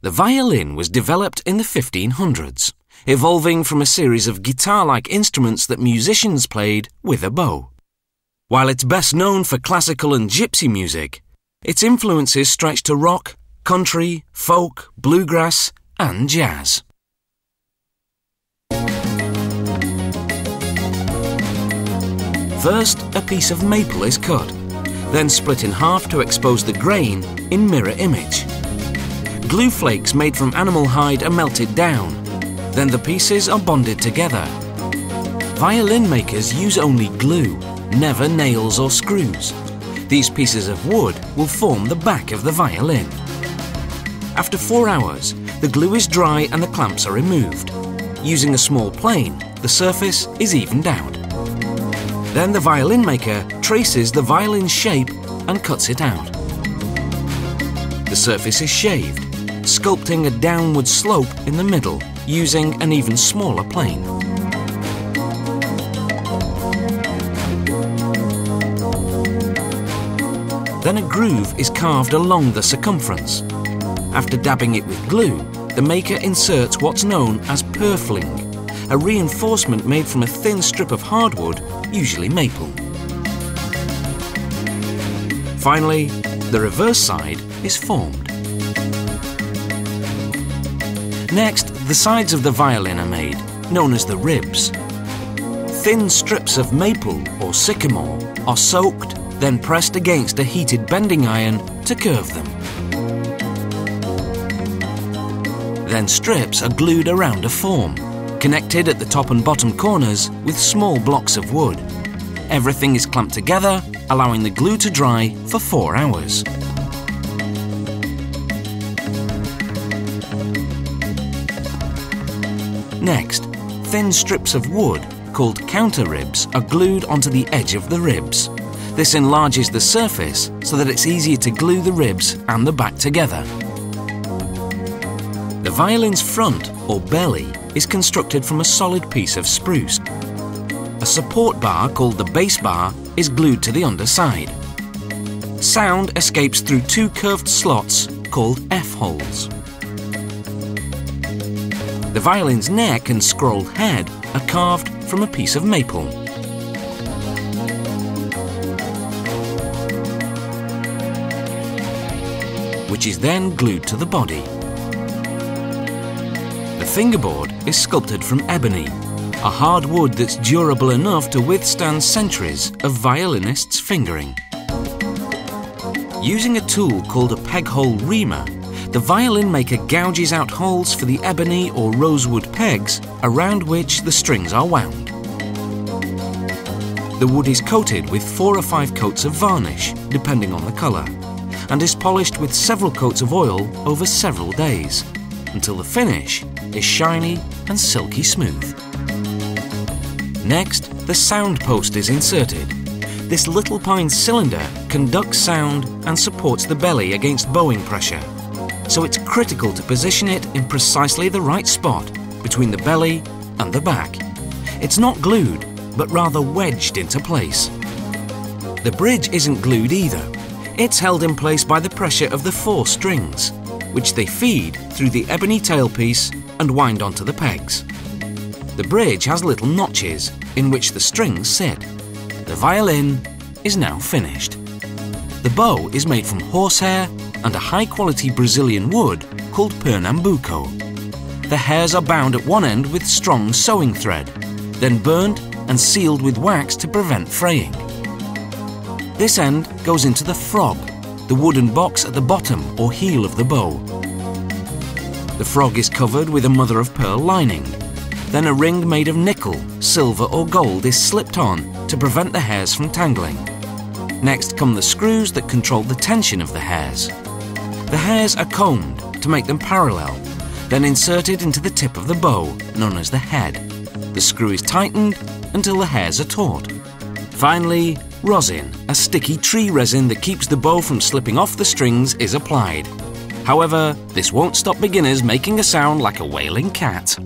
The violin was developed in the 1500s, evolving from a series of guitar-like instruments that musicians played with a bow. While it's best known for classical and gypsy music, its influences stretch to rock, country, folk, bluegrass, and jazz. First, a piece of maple is cut, then split in half to expose the grain in mirror image. Glue flakes made from animal hide are melted down, then the pieces are bonded together. Violin makers use only glue, never nails or screws. These pieces of wood will form the back of the violin. After 4 hours, the glue is dry and the clamps are removed. Using a small plane, the surface is evened out. Then the violin maker traces the violin's shape and cuts it out. The surface is shaved, sculpting a downward slope in the middle using an even smaller plane. Then a groove is carved along the circumference. After dabbing it with glue, the maker inserts what's known as purfling, a reinforcement made from a thin strip of hardwood, usually maple. Finally, the reverse side is formed. Next, the sides of the violin are made, known as the ribs. Thin strips of maple or sycamore are soaked, then pressed against a heated bending iron to curve them. Then strips are glued around a form, connected at the top and bottom corners with small blocks of wood. Everything is clamped together, allowing the glue to dry for 4 hours. Next, thin strips of wood, called counter ribs, are glued onto the edge of the ribs. This enlarges the surface so that it's easier to glue the ribs and the back together. The violin's front, or belly, is constructed from a solid piece of spruce. A support bar, called the bass bar, is glued to the underside. Sound escapes through 2 curved slots called F-holes. The violin's neck and scrolled head are carved from a piece of maple. Which is then glued to the body. The fingerboard is sculpted from ebony, a hard wood that's durable enough to withstand centuries of violinists' fingering. Using a tool called a peg-hole reamer, the violin maker gouges out holes for the ebony or rosewood pegs around which the strings are wound. The wood is coated with 4 or 5 coats of varnish, depending on the colour, and is polished with several coats of oil over several days, until the finish is shiny and silky smooth. Next, the sound post is inserted. This little pine cylinder conducts sound and supports the belly against bowing pressure, so it's critical to position it in precisely the right spot between the belly and the back. It's not glued, but rather wedged into place. The bridge isn't glued either. It's held in place by the pressure of the 4 strings, which they feed through the ebony tailpiece and wind onto the pegs. The bridge has little notches in which the strings sit. The violin is now finished. The bow is made from horsehair and a high-quality Brazilian wood called Pernambuco. The hairs are bound at one end with strong sewing thread, then burnt and sealed with wax to prevent fraying. This end goes into the frog, the wooden box at the bottom or heel of the bow. The frog is covered with a mother-of-pearl lining. Then a ring made of nickel, silver or gold is slipped on to prevent the hairs from tangling. Next come the screws that control the tension of the hairs. The hairs are combed to make them parallel, then inserted into the tip of the bow, known as the head. The screw is tightened until the hairs are taut. Finally, rosin, a sticky tree resin that keeps the bow from slipping off the strings, is applied. However, this won't stop beginners making a sound like a wailing cat.